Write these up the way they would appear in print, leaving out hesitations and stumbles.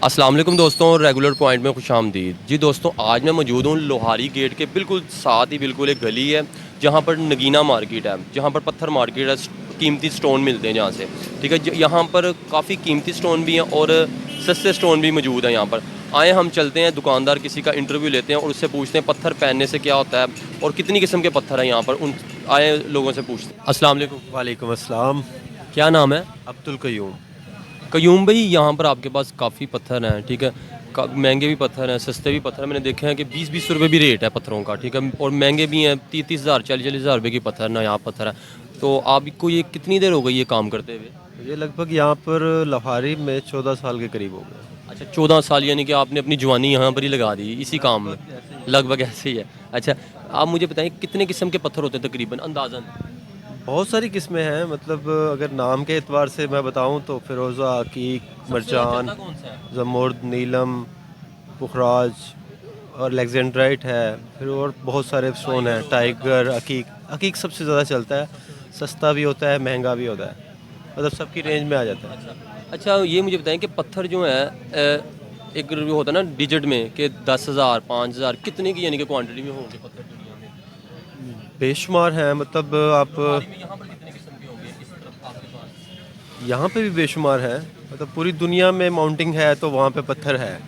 अस्सलाम वालेकुम दोस्तों, रेगुलर पॉइंट में खुशामदीद। जी दोस्तों, आज मैं मौजूद हूँ लोहारी गेट के बिल्कुल साथ ही बिल्कुल एक गली है जहाँ पर नगीना मार्केट है, जहाँ पर पत्थर मार्केट है, कीमती स्टोन मिलते हैं जहाँ से। ठीक है, यहाँ पर काफ़ी कीमती स्टोन भी हैं और सस्ते स्टोन भी मौजूद हैं यहाँ पर। आए हम चलते हैं, दुकानदार किसी का इंटरव्यू लेते हैं और उससे पूछते हैं पत्थर पहनने से क्या होता है और कितनी किस्म के पत्थर हैं यहाँ पर। उन आए लोगों से पूछते हैं। अस्सलाम वालेकुम। वालेकुम अस्सलाम। क्या नाम है? अब्दुल कयूम। कयूम भाई, यहाँ पर आपके पास काफ़ी पत्थर हैं, ठीक है। महंगे भी पत्थर हैं, सस्ते भी पत्थर हैं। मैंने देखे हैं कि 20-20 रुपये भी रेट है पत्थरों का, ठीक है। और महंगे भी हैं, 30-30 हज़ार 40-40 हज़ार रुपये की पत्थर ना यहाँ पत्थर है। तो आपको ये कितनी देर हो गई ये काम करते हुए? ये लगभग यहाँ पर लोहारी में 14 साल के करीब हो गए। अच्छा, 14 साल, यानी कि आपने अपनी जवानी यहाँ पर ही लगा दी इसी काम में? लगभग ऐसे ही है। अच्छा, आप मुझे बताएं कितने किस्म के पत्थर होते हैं तकरीबन अंदाज़न? बहुत सारी किस्में हैं, मतलब अगर नाम के एतबार से मैं बताऊँ तो फिरोज़ा, अकीक, मरजान, कौन सा है? जमुर्द, नीलम, पुखराज और लेक्जेंड्राइट है। फिर और बहुत सारे स्टोन हैं, टाइगर, अकीक। अकीक सबसे ज़्यादा चलता है, सस्ता भी होता है, महंगा भी होता है, मतलब सबकी रेंज में आ जाता है। अच्छा, ये मुझे बताएं कि पत्थर जो है एक जो होता है ना डिजिट में कि 10,000 5,000 कितने की यानी कि क्वांटिटी में होंगे पत्थर दुनिया में? बेशुमार हैं, मतलब आप यहाँ पर कितने किस्म के होंगे इस तरफ आपके पास? यहाँ पे भी बेशुमार है, मतलब पूरी दुनिया में माउंटिंग है तो वहाँ पे पत्थर है।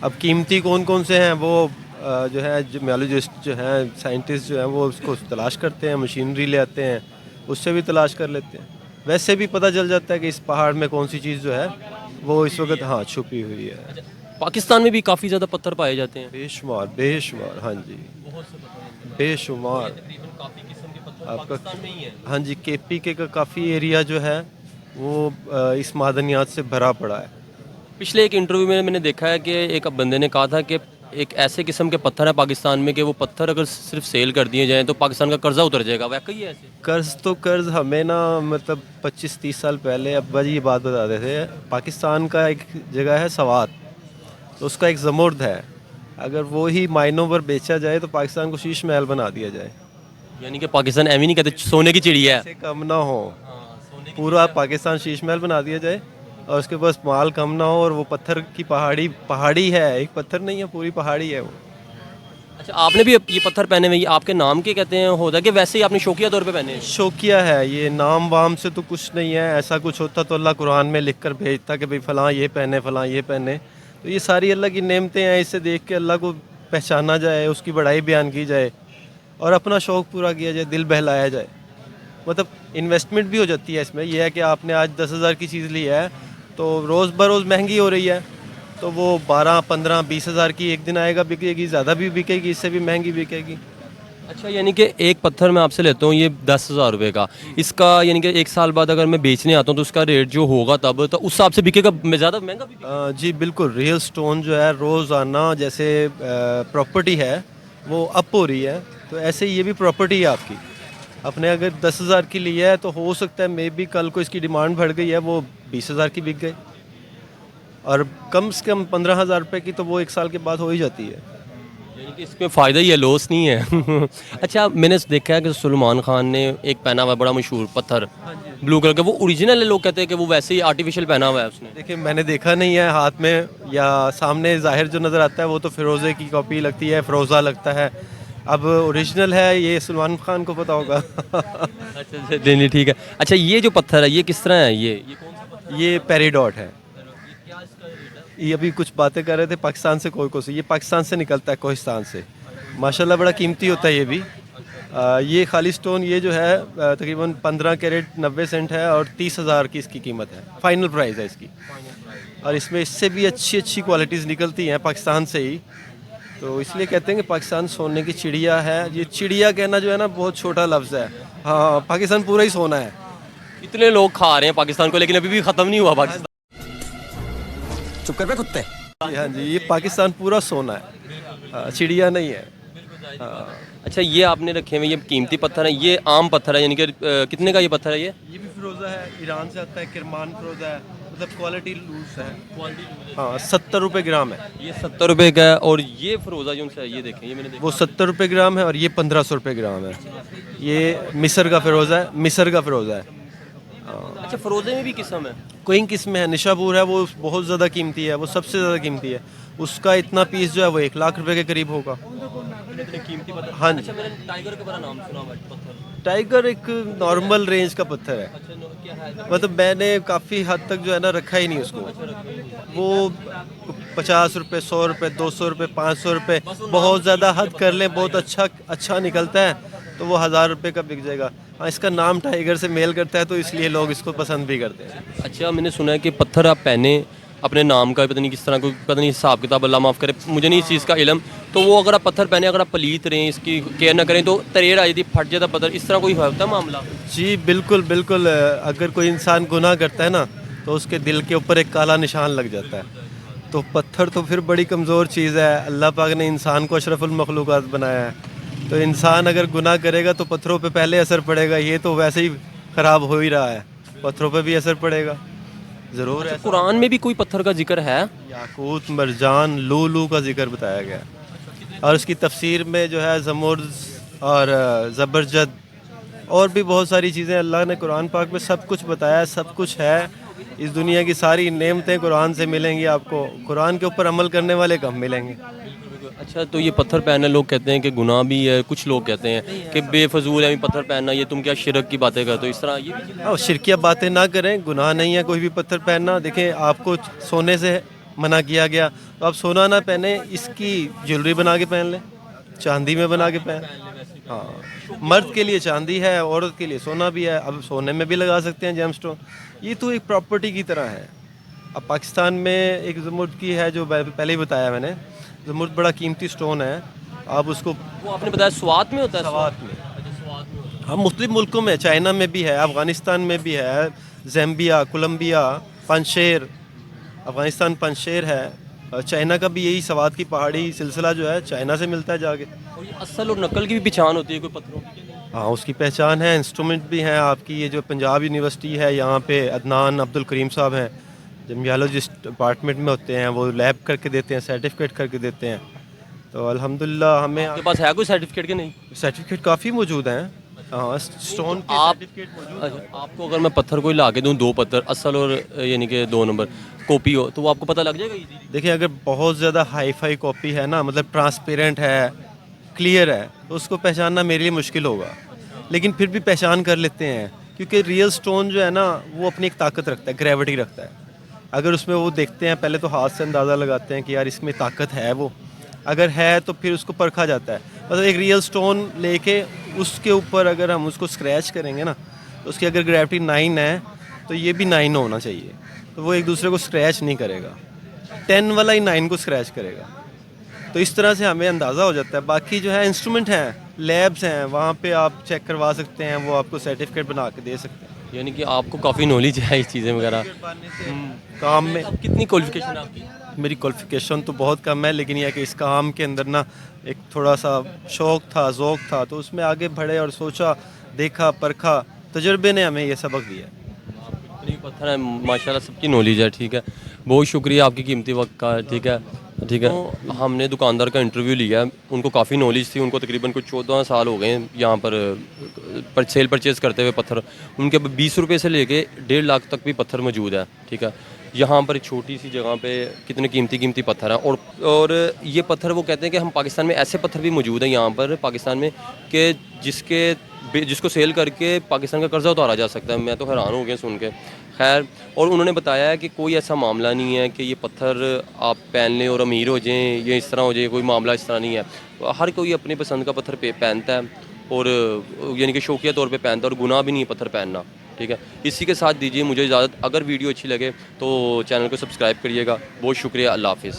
अब कीमती कौन कौन से हैं वो जो है जियोलॉजिस्ट जो हैं, साइंटिस्ट जो हैं, वो उसको तलाश करते हैं, मशीनरी ले आते हैं, उससे भी तलाश कर लेते हैं। वैसे भी पता चल जाता है कि इस पहाड़ में कौन सी चीज़ जो है वो इस वक्त हाँ छुपी हुई है। पाकिस्तान में भी काफ़ी ज़्यादा पत्थर पाए जाते हैं। बेशुमार बेशुमार, हाँ जी, बहुत से पत्थर हैं। बेशुमार। तकरीबन काफ़ी किस्म के पत्थर आपका पाकिस्तान में ही है। हाँ जी, KPK का काफ़ी एरिया जो है वो इस मादनियात से भरा पड़ा है। पिछले एक इंटरव्यू में मैंने देखा है कि एक बंदे ने कहा था कि एक ऐसे किस्म के पत्थर है पाकिस्तान में कि वो पत्थर अगर सिर्फ सेल कर दिए जाएं तो पाकिस्तान का कर्जा उतर जाएगा। वाकई है ऐसे? कर्ज तो कर्ज हमें ना, मतलब 25-30 साल पहले अब्बा जी ये बात बताते थे। पाकिस्तान का एक जगह है सवात, तो उसका एक जमुर्द है, अगर वो ही मायनों पर बेचा जाए तो पाकिस्तान को शीश महल बना दिया जाए। यानी कि पाकिस्तान एवं नहीं कहते सोने की चिड़िया है। से कम ना हो, सोने की पूरा पाकिस्तान शीश महल बना दिया जाए और उसके पास माल कम ना हो, और वो पत्थर की पहाड़ी है, एक पत्थर नहीं है, पूरी पहाड़ी है वो। अच्छा, आपने भी ये पत्थर पहने हुए, ये आपके नाम के कहते हैं होता है कि वैसे ही आपने शौकिया तौर पे पहने हैं? शौकिया है ये, नाम वाम से तो कुछ नहीं है। ऐसा कुछ होता तो अल्लाह कुरान में लिख कर भेजता कि भाई फ़लाँ ये पहने, फ़लाँ ये पहने। तो ये सारी अल्लाह की नेमतें हैं, इसे देख के अल्लाह को पहचाना जाए, उसकी बड़ाई बयान की जाए और अपना शौक़ पूरा किया जाए, दिल बहलाया जाए। मतलब इन्वेस्टमेंट भी हो जाती है इसमें। यह है कि आपने आज 10,000 की चीज़ ली है तो रोज़ बरोज़ महंगी हो रही है, तो वो 12, 15, 20 हज़ार की एक दिन आएगा, बिकेगी, ज़्यादा भी बिकेगी, इससे भी महंगी बिकेगी। अच्छा, यानी कि एक पत्थर मैं आपसे लेता हूँ ये 10,000 रुपये का, इसका यानी कि एक साल बाद अगर मैं बेचने आता हूँ तो उसका रेट जो होगा तब तो उस हिसाब से बिकेगा, ज़्यादा महंगा भी बिकेगा? जी बिल्कुल, रियल स्टोन जो है रोज़ाना जैसे प्रॉपर्टी है वो अप हो रही है, तो ऐसे ही ये भी प्रॉपर्टी है आपकी। आपने अगर 10,000 की ली है तो हो सकता है मे बी कल को इसकी डिमांड बढ़ गई है, वो 20,000 की बिक गई, और कम से कम 15,000 रुपये की तो वो एक साल के बाद हो ही जाती है। यानी कि इसमें फ़ायदा ही है, लॉस नहीं है। अच्छा, मैंने देखा है कि सलमान खान ने एक पहना हुआ है बड़ा मशहूर पत्थर, ब्लू कलर का, वो ओरिजिनल है? लोग कहते हैं कि वो वैसे ही आर्टिफिशियल पहना हुआ है उसने। देखिए, मैंने देखा नहीं है हाथ में या सामने, ज़ाहिर जो नज़र आता है वो तो फिरोज़े की कॉपी लगती है, फ़िरोज़ा लगता है। अब ओरिजिनल है ये सलमान खान को पता होगा। अच्छा अच्छा, नहीं नहीं, ठीक है। अच्छा, ये जो पत्थर है ये किस तरह है? ये कौन सा पत्थर ये पेरिडॉट है। है? ये क्या इसका रेट है? ये अभी कुछ बातें कर रहे थे पाकिस्तान से, कोई से, ये पाकिस्तान से निकलता है, कोहिस्तान से। माशाल्लाह बड़ा कीमती होता है ये भी। ये खाली स्टोन ये जो है तकरीबन 15 कैरेट 90 सेंट है और 30,000 की इसकी कीमत है, फाइनल प्राइस है इसकी। और इसमें इससे भी अच्छी अच्छी क्वालिटीज़ निकलती हैं पाकिस्तान से ही, तो इसलिए कहते हैं कि पाकिस्तान सोने की चिड़िया है। ये चिड़िया कहना जो है ना बहुत छोटा लफ्ज़ है, हाँ पाकिस्तान पूरा ही सोना है। इतने लोग खा रहे हैं पाकिस्तान को लेकिन अभी भी ख़त्म नहीं हुआ पाकिस्तान। चुप कर बे कुत्ते। हाँ जी, ये पाकिस्तान पूरा सोना है, चिड़िया नहीं है। अच्छा, ये आपने रखे हुए ये कीमती पत्थर है, ये आम पत्थर है, यानी कि कितने का ये पत्थर है? ये भी फिरोज़ा है, ईरान से आता है, किरमान फिरोज़ा है, मतलब क्वालिटी लूज है। हाँ, 70 रुपये ग्राम है। ये 70 रुपये का है। और ये फिरोज़ा जो है ये देखें, ये मैंने देखा। वो 70 रुपये ग्राम है और ये 1500 रुपये ग्राम है। ये मिस्र का फिरोज़ा है, मिस्र का फिरोज़ा है। अच्छा, फिरोज़े में भी किस्म है? क्विंक इसमें है, निशापुर है, वो बहुत ज़्यादा कीमती है, वो सबसे ज़्यादा कीमती है। उसका इतना पीस जो है वो 1 लाख रुपए के करीब होगा। कीमती पत्थर। हाँ जी। अच्छा, मैंने टाइगर का बड़ा नाम सुना हुआ है पत्थर। टाइगर एक नॉर्मल रेंज का पत्थर है, अच्छा, क्या है? मतलब मैंने काफ़ी हद तक जो है ना रखा ही नहीं उसको। वो 50 रुपये, 100 रुपये, 200 रुपये, 500 रुपये, बहुत ज़्यादा हद कर लें, बहुत अच्छा निकलता है तो वो 1000 रुपये का बिक जाएगा। हाँ, इसका नाम टाइगर से मेल करता है तो इसलिए लोग इसको पसंद भी करते हैं। अच्छा, मैंने सुना है कि पत्थर आप पहने अपने नाम का, पता नहीं किस तरह कोई, पता नहीं हिसाब किताब, अल्लाह माफ़ करे, मुझे नहीं इस चीज़ का इल्म। तो वो अगर आप पत्थर पहने, अगर आप पलीत रहें, इसकी केयर ना करें तो तरेड़ आ जाती, फट जाता पत्थर, इस तरह कोई होता है मामला? जी बिल्कुल बिल्कुल। अगर कोई इंसान गुनाह करता है ना तो उसके दिल के ऊपर एक काला निशान लग जाता है। तो पत्थर तो फिर बड़ी कमज़ोर चीज़ है। अल्लाह पाक ने इंसान को अशरफुल मखलूक़ात बनाया है, तो इंसान अगर गुनाह करेगा तो पत्थरों पे पहले असर पड़ेगा। ये तो वैसे ही ख़राब हो ही रहा है, पत्थरों पे भी असर पड़ेगा ज़रूर है। कुरान में भी कोई पत्थर का जिक्र है? याकूत, मरजान, लूलू का जिक्र बताया गया है। और उसकी तफसीर में जो है ज़मुर्ज़ और ज़बरजद और भी बहुत सारी चीज़ें अल्लाह ने कुरान पाक में सब कुछ बताया, सब कुछ है। इस दुनिया की सारी नेमतें कुरान से मिलेंगी आपको, कुरान के ऊपर अमल करने वाले कम मिलेंगे। अच्छा, तो ये पत्थर पहनना, लोग कहते हैं कि गुनाह भी है, कुछ लोग कहते हैं कि बेफजूल है पत्थर पहनना, ये तुम क्या शिरक की बातें करते हो, इस तरह ये भी? और शिरकिया बातें ना करें, गुनाह नहीं है कोई भी पत्थर पहनना। देखें, आपको सोने से मना किया गया तो आप सोना ना पहने, इसकी ज्वेलरी बना के पहन लें, चांदी में बना के पहन। हाँ, मर्द के लिए चांदी है, औरत के लिए सोना भी है। अब सोने में भी लगा सकते हैं जेम स्टोन, ये तो एक प्रॉपर्टी की तरह है। अब पाकिस्तान में एक ज़मुर्द की है, जो पहले ही बताया मैंने, ज़मुर्द बड़ा कीमती स्टोन है। आप उसको, वो आपने बताया स्वात में होता है? सवात में, अच्छा, स्वात में होता है। हाँ, मुख्तलिफ मुल्कों में, चाइना में भी है, अफ़गानिस्तान में भी है, ज़ैम्बिया, कोलंबिया, पंजशेर, अफ़गानिस्तान पंजशेर है। और चाइना का भी यही सवात की पहाड़ी सिलसिला जो है चाइना से मिलता है जाके। और ये असल और नकल की भी पहचान होती है कोई पत्थरों की? हाँ, उसकी पहचान है, इंस्ट्रूमेंट भी हैं आपकी। ये जो पंजाब यूनिवर्सिटी है, यहाँ पे अदनान अब्दुल करीम साहब हैं, जमियालॉजिस्ट डिपार्टमेंट में होते हैं, वो लैब करके देते हैं, सर्टिफिकेट करके देते हैं। तो अल्हम्दुलिल्लाह हमें आपके पास है कोई सर्टिफिकेट के नहीं? सर्टिफिकेट काफ़ी मौजूद हैं। हाँ, स्टोन के आप, सर्टिफिकेट मौजूद। अच्छा, आपको अगर मैं पत्थर कोई ला के दूँ, 2 पत्थर असल और यानी कि 2 नंबर कॉपी हो, तो वो आपको पता लग जाएगा इजीली? देखिए, अगर बहुत ज़्यादा हाई फाई कॉपी है ना, मतलब ट्रांसपेरेंट है, क्लियर है, तो उसको पहचानना मेरे लिए मुश्किल होगा, लेकिन फिर भी पहचान कर लेते हैं, क्योंकि रियल स्टोन जो है ना वो अपनी एक ताकत रखता है, ग्रेविटी रखता है। अगर उसमें वो देखते हैं, पहले तो हाथ से अंदाज़ा लगाते हैं कि यार इसमें ताकत है, वो अगर है तो फिर उसको परखा जाता है। मतलब एक रियल स्टोन लेके उसके ऊपर अगर हम उसको स्क्रैच करेंगे ना, तो उसकी अगर ग्रेविटी 9 है तो ये भी 9 होना चाहिए, तो वो एक दूसरे को स्क्रैच नहीं करेगा, 10 वाला ही 9 को स्क्रैच करेगा। तो इस तरह से हमें अंदाज़ा हो जाता है। बाकी जो है इंस्ट्रूमेंट हैं, लैब्स हैं, वहाँ पे आप चेक करवा सकते हैं, वो आपको सर्टिफिकेट बना के दे सकते हैं। यानी कि आपको काफ़ी नॉलेज है इस चीज़ें वगैरह। काम में अब कितनी क्वालिफिकेशन है आपकी? मेरी क्वालिफिकेशन तो बहुत कम है, लेकिन यह है कि इस काम के अंदर ना एक थोड़ा सा शौक़ था, ज़ौक़ था, तो उसमें आगे बढ़े और सोचा, देखा, परखा, तजुर्बे ने हमें ये सबक दिया। इतनी पत्थर है माशाल्लाह, सबकी नॉलेज है, ठीक है। बहुत शुक्रिया आपकी कीमती वक्त का, ठीक है, ठीक है। तो हमने दुकानदार का इंटरव्यू लिया, उनको काफ़ी नॉलेज थी, उनको तकरीबन कुछ 14 साल हो गए हैं यहाँ पर सेल परचेज़ करते हुए पत्थर। उनके 20 रुपये से लेके 1.5 लाख तक भी पत्थर मौजूद है, ठीक है। यहाँ पर एक छोटी सी जगह पे कितने कीमती पत्थर हैं, और ये पत्थर वो कहते हैं कि हम पाकिस्तान में ऐसे पत्थर भी मौजूद हैं यहाँ पर पाकिस्तान में कि जिसको सेल करके पाकिस्तान का कर्जा उतारा जा सकता है। मैं तो हैरान हो गया सुन के। खैर, और उन्होंने बताया है कि कोई ऐसा मामला नहीं है कि ये पत्थर आप पहन लें और अमीर हो जाएं, ये इस तरह हो जाए, कोई मामला इस तरह नहीं है। हर कोई अपनी पसंद का पत्थर पहनता है, और यानी कि शौकिया तौर पे पहनता है, और गुनाह भी नहीं है पत्थर पहनना, ठीक है। इसी के साथ दीजिए मुझे इजाज़त। अगर वीडियो अच्छी लगे तो चैनल को सब्सक्राइब करिएगा। बहुत शुक्रिया, अल्लाह हाफिज़।